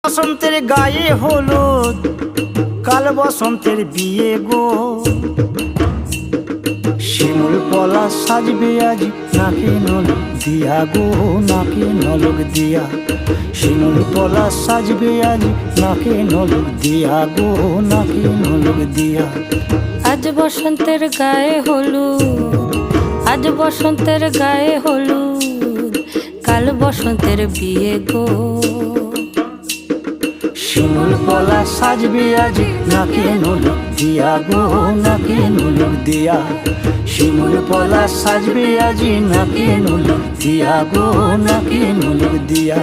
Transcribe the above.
বসন্তের গায়ে হলুদ, কাল বসন্তের বিয়ে গো। শিমুল পলা সাজবে আজ নাকে নলক দিয়া গো, নাকে নলক দিয়া। শিমুল পলা সাজবে আজ নাকে নলক দিয়া গো, নাকে নলক দিয়া। আজ বসন্তের গায়ে হলুদ, আজ বসন্তের গায়ে হলুদ, কাল বসন্তের বিয়ে গো। শিমুল পলা সাজবে আজ নাকে নলক দিয়া গো, নাকে নলক দিয়া। শিমুল পলা সাজবে আজ নাকে নলক দিয়া গো, নাকে নলক দিয়া।